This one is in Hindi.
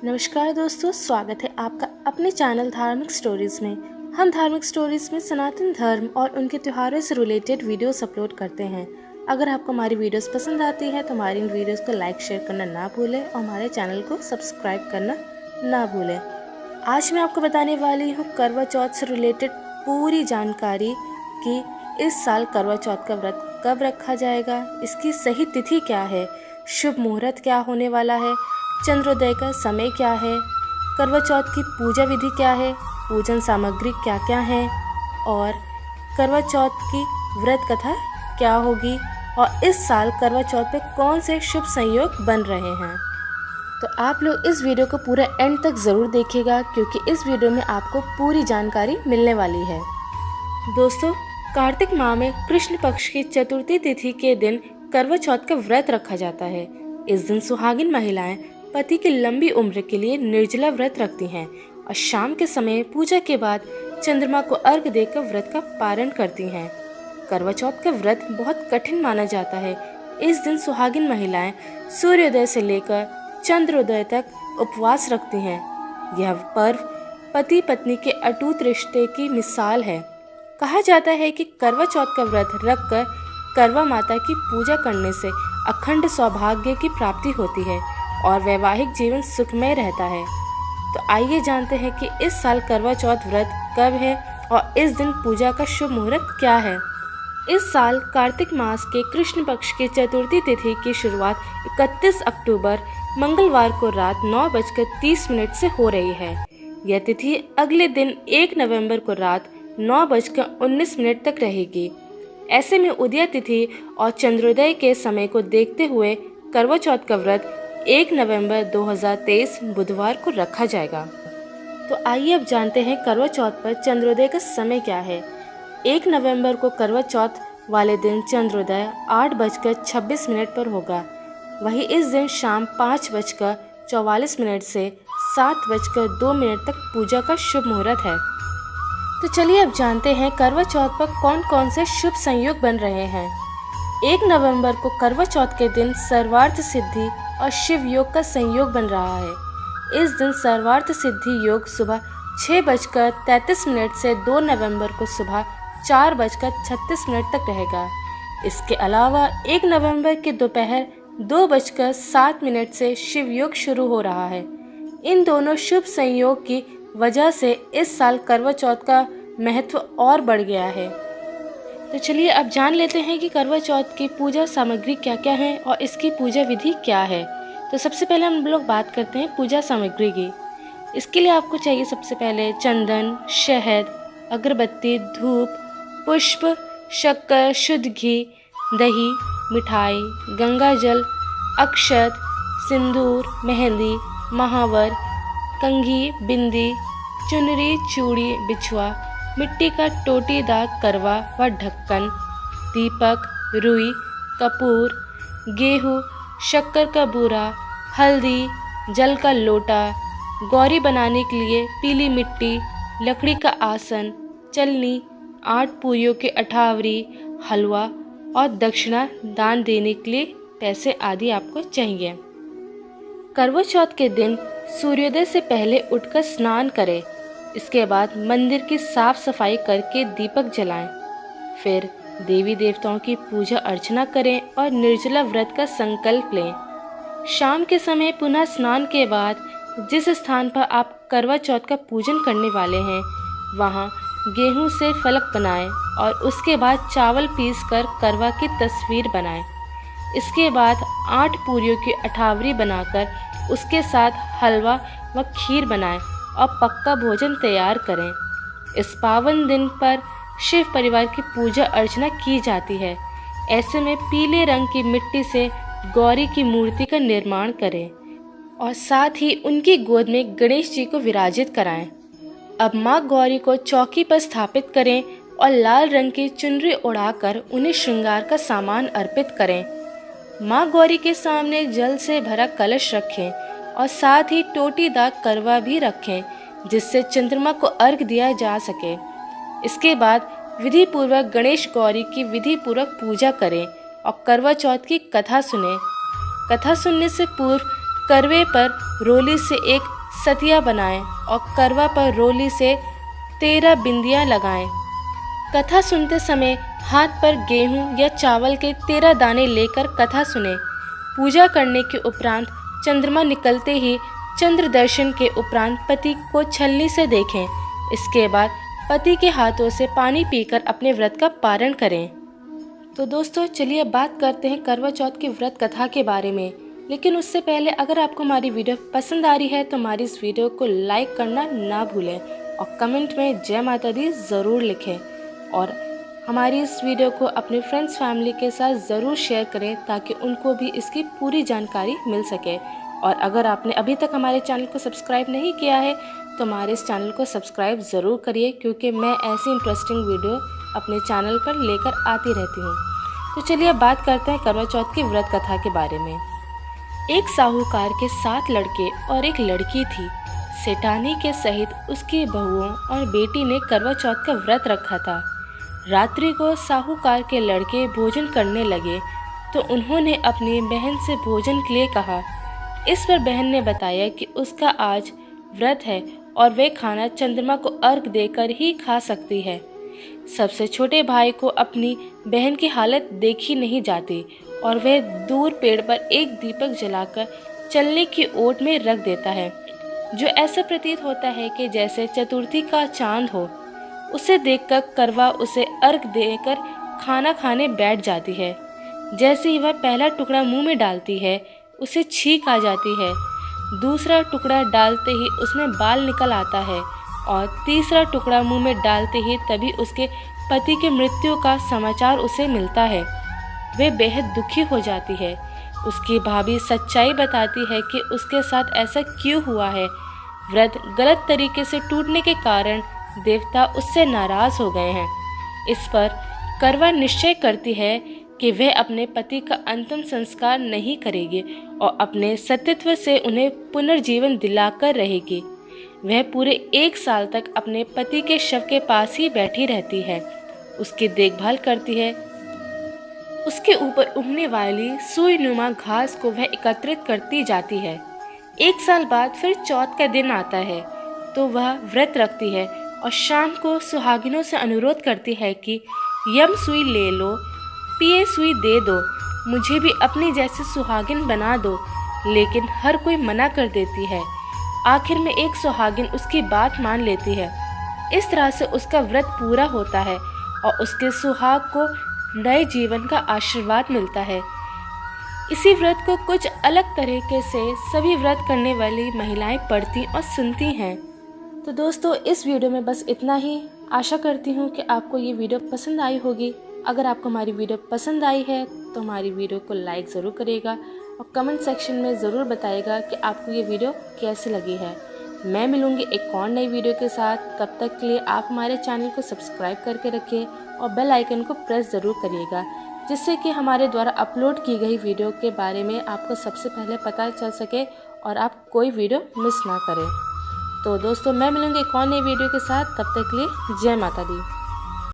नमस्कार दोस्तों, स्वागत है आपका अपने चैनल धार्मिक स्टोरीज में। हम धार्मिक स्टोरीज में सनातन धर्म और उनके त्योहारों से रिलेटेड वीडियोस अपलोड करते हैं। अगर आपको हमारी वीडियोस पसंद आती है तो हमारी इन वीडियोस को लाइक शेयर करना ना भूलें और हमारे चैनल को सब्सक्राइब करना ना भूलें। आज मैं आपको बताने वाली हूँ करवा चौथ से रिलेटेड पूरी जानकारी कि इस साल करवा चौथ का व्रत कब रखा जाएगा, इसकी सही तिथि क्या है, शुभ मुहूर्त क्या होने वाला है, चंद्रोदय का समय क्या है, करवा चौथ की पूजा विधि क्या है, पूजन सामग्री क्या क्या है और करवा चौथ की व्रत कथा क्या होगी और इस साल करवा चौथ पे कौन से शुभ संयोग बन रहे हैं। तो आप लोग इस वीडियो को पूरा एंड तक ज़रूर देखिएगा क्योंकि इस वीडियो में आपको पूरी जानकारी मिलने वाली है। दोस्तों, कार्तिक माह में कृष्ण पक्ष की चतुर्थी तिथि के दिन करवा चौथ का व्रत रखा जाता है। इस दिन सुहागिन महिलाएं पति की लंबी उम्र के लिए निर्जला व्रत रखती हैं और शाम के समय पूजा के बाद चंद्रमा को अर्घ देकर व्रत का पारण करती हैं। करवा चौथ का व्रत बहुत कठिन माना जाता है। इस दिन सुहागिन महिलाएं सूर्योदय से लेकर चंद्रोदय तक उपवास रखती हैं। यह पर्व पति पत्नी के अटूट रिश्ते की मिसाल है। कहा जाता है कि करवा चौथ का व्रत रखकर करवा माता की पूजा करने से अखंड सौभाग्य की प्राप्ति होती है और वैवाहिक जीवन सुखमय रहता है। तो आइए जानते हैं कि इस साल करवा चौथ व्रत कब है और इस दिन पूजा का शुभ मुहूर्त क्या है। इस साल कार्तिक मास के कृष्ण पक्ष की चतुर्थी तिथि की शुरुआत 31 अक्टूबर मंगलवार को रात 9:30 से हो रही है। यह तिथि अगले दिन 1 नवंबर को रात 9:19 तक रहेगी। ऐसे में उदया तिथि और चंद्रोदय के समय को देखते हुए करवा चौथ का व्रत 1 नवंबर 2023 बुधवार को रखा जाएगा। तो आइए अब जानते हैं करवा चौथ पर चंद्रोदय का समय क्या है। 1 नवंबर को करवा चौथ वाले दिन चंद्रोदय 8:26 पर होगा। वहीं इस दिन शाम 5:44 से 7:02 तक पूजा का शुभ मुहूर्त है। तो चलिए अब जानते हैं करवा चौथ पर कौन कौन से शुभ संयोग बन रहे हैं। 1 नवंबर को करवा चौथ के दिन सर्वार्थ सिद्धि और शिव योग का संयोग बन रहा है। इस दिन सर्वार्थ सिद्धि योग सुबह 6:33 से 2 नवंबर को सुबह 4:36 तक रहेगा। इसके अलावा 1 नवंबर के दोपहर 2:07 से शिव योग शुरू हो रहा है। इन दोनों शुभ संयोग की वजह से इस साल करवा चौथ का महत्व और बढ़ गया है। तो चलिए अब जान लेते हैं कि करवा चौथ की पूजा सामग्री क्या क्या है और इसकी पूजा विधि क्या है। तो सबसे पहले हम लोग बात करते हैं पूजा सामग्री की। इसके लिए आपको चाहिए सबसे पहले चंदन, शहद, अगरबत्ती, धूप, पुष्प, शक्कर, शुद्ध घी, दही, मिठाई, गंगा जल, अक्षत, सिंदूर, मेहंदी, महावर, कंघी, बिंदी, चुनरी, चूड़ी, बिछुआ, मिट्टी का टोटीदार करवा व ढक्कन, दीपक, रुई, कपूर, गेहूँ, शक्कर का बूरा, हल्दी, जल का लोटा, गौरी बनाने के लिए पीली मिट्टी, लकड़ी का आसन, चलनी, 8 पूरियों के अठावरी, हलवा और दक्षिणा दान देने के लिए पैसे आदि आपको चाहिए। करवा चौथ के दिन सूर्योदय से पहले उठकर स्नान करें। इसके बाद मंदिर की साफ सफाई करके दीपक जलाएं। फिर देवी देवताओं की पूजा अर्चना करें और निर्जला व्रत का संकल्प लें। शाम के समय पुनः स्नान के बाद जिस स्थान पर आप करवा चौथ का पूजन करने वाले हैं वहां गेहूं से फलक बनाएं और उसके बाद चावल पीसकर करवा की तस्वीर बनाएं। इसके बाद 8 पूरियों की अठावरी बनाकर उसके साथ हलवा व खीर बनाएं और पक्का भोजन तैयार करें। इस पावन दिन पर शिव परिवार की पूजा अर्चना की जाती है। ऐसे में पीले रंग की मिट्टी से गौरी की मूर्ति का निर्माण करें और साथ ही उनकी गोद में गणेश जी को विराजित कराएं। अब माँ गौरी को चौकी पर स्थापित करें और लाल रंग की चुनरी उड़ाकर उन्हें श्रृंगार का सामान अर्पित करें। माँ गौरी के सामने जल से भरा कलश रखें और साथ ही टोटीदार करवा भी रखें जिससे चंद्रमा को अर्घ दिया जा सके। इसके बाद विधि पूर्वक गणेश गौरी की विधि पूर्वक पूजा करें और करवा चौथ की कथा सुने। कथा सुनने से पूर्व करवे पर रोली से एक सतिया बनाएं और करवा पर रोली से 13 बिंदियां लगाएं। कथा सुनते समय हाथ पर गेहूं या चावल के 13 दाने लेकर कथा सुने। पूजा करने के उपरांत चंद्रमा निकलते ही चंद्र दर्शन के उपरांत पति को छलनी से देखें। इसके बाद पति के हाथों से पानी पीकर अपने व्रत का पारण करें। तो दोस्तों चलिए अब बात करते हैं करवा चौथ की व्रत कथा के बारे में। लेकिन उससे पहले अगर आपको हमारी वीडियो पसंद आ रही है तो हमारी इस वीडियो को लाइक करना ना भूलें और कमेंट में जय माता दी ज़रूर लिखें और हमारी इस वीडियो को अपने फ्रेंड्स फैमिली के साथ ज़रूर शेयर करें ताकि उनको भी इसकी पूरी जानकारी मिल सके। और अगर आपने अभी तक हमारे चैनल को सब्सक्राइब नहीं किया है तो हमारे इस चैनल को सब्सक्राइब ज़रूर करिए, क्योंकि मैं ऐसी इंटरेस्टिंग वीडियो अपने चैनल पर लेकर आती रहती हूँ। तो चलिए अब बात करते हैं करवा चौथ की व्रत कथा के बारे में। एक साहूकार के 7 लड़के और एक लड़की थी। सेठानी के सहित उसकी बहुओं और बेटी ने करवा चौथ का व्रत रखा था। रात्रि को साहूकार के लड़के भोजन करने लगे तो उन्होंने अपनी बहन से भोजन के लिए कहा। इस पर बहन ने बताया कि उसका आज व्रत है और वे खाना चंद्रमा को अर्घ देकर ही खा सकती है। सबसे छोटे भाई को अपनी बहन की हालत देखी नहीं जाती और वह दूर पेड़ पर एक दीपक जलाकर चलने की ओट में रख देता है, जो ऐसा प्रतीत होता है कि जैसे चतुर्थी का चांद हो। उसे देखकर करवा उसे अर्घ देकर खाना खाने बैठ जाती है। जैसे ही वह पहला टुकड़ा मुंह में डालती है उसे छींक आ जाती है। दूसरा टुकड़ा डालते ही उसमें बाल निकल आता है और तीसरा टुकड़ा मुंह में डालते ही तभी उसके पति के मृत्यु का समाचार उसे मिलता है। वे बेहद दुखी हो जाती है। उसकी भाभी सच्चाई बताती है कि उसके साथ ऐसा क्यों हुआ है। व्रत गलत तरीके से टूटने के कारण देवता उससे नाराज हो गए हैं। इस पर करवा निश्चय करती है कि वह अपने पति का अंतिम संस्कार नहीं करेगी और अपने सतीत्व से उन्हें पुनर्जीवन दिलाकर रहेगी। वह पूरे 1 साल तक अपने पति के शव के पास ही बैठी रहती है, उसकी देखभाल करती है। उसके ऊपर उगने वाली सुई नुमा घास को वह एकत्रित करती जाती है। 1 साल बाद फिर चौथ का दिन आता है तो वह व्रत रखती है और शाम को सुहागिनों से अनुरोध करती है कि यम सुई ले लो, पिए सुई दे दो, मुझे भी अपनी जैसी सुहागिन बना दो। लेकिन हर कोई मना कर देती है। आखिर में एक सुहागिन उसकी बात मान लेती है। इस तरह से उसका व्रत पूरा होता है और उसके सुहाग को नए जीवन का आशीर्वाद मिलता है। इसी व्रत को कुछ अलग तरीके से सभी व्रत करने वाली महिलाएं पढ़ती और सुनती हैं। तो दोस्तों इस वीडियो में बस इतना ही। आशा करती हूँ कि आपको ये वीडियो पसंद आई होगी। अगर आपको हमारी वीडियो पसंद आई है तो हमारी वीडियो को लाइक ज़रूर करिएगा और कमेंट सेक्शन में ज़रूर बताइएगा कि आपको ये वीडियो कैसी लगी है। मैं मिलूँगी एक और नई वीडियो के साथ। तब तक के लिए आप हमारे चैनल को सब्सक्राइब करके रखें और बेल आइकन को प्रेस ज़रूर करिएगा, जिससे कि हमारे द्वारा अपलोड की गई वीडियो के बारे में आपको सबसे पहले पता चल सके और आप कोई वीडियो मिस ना करें। तो दोस्तों मैं मिलूँगी एक और नई वीडियो के साथ। तब तक के लिए जय माता दी।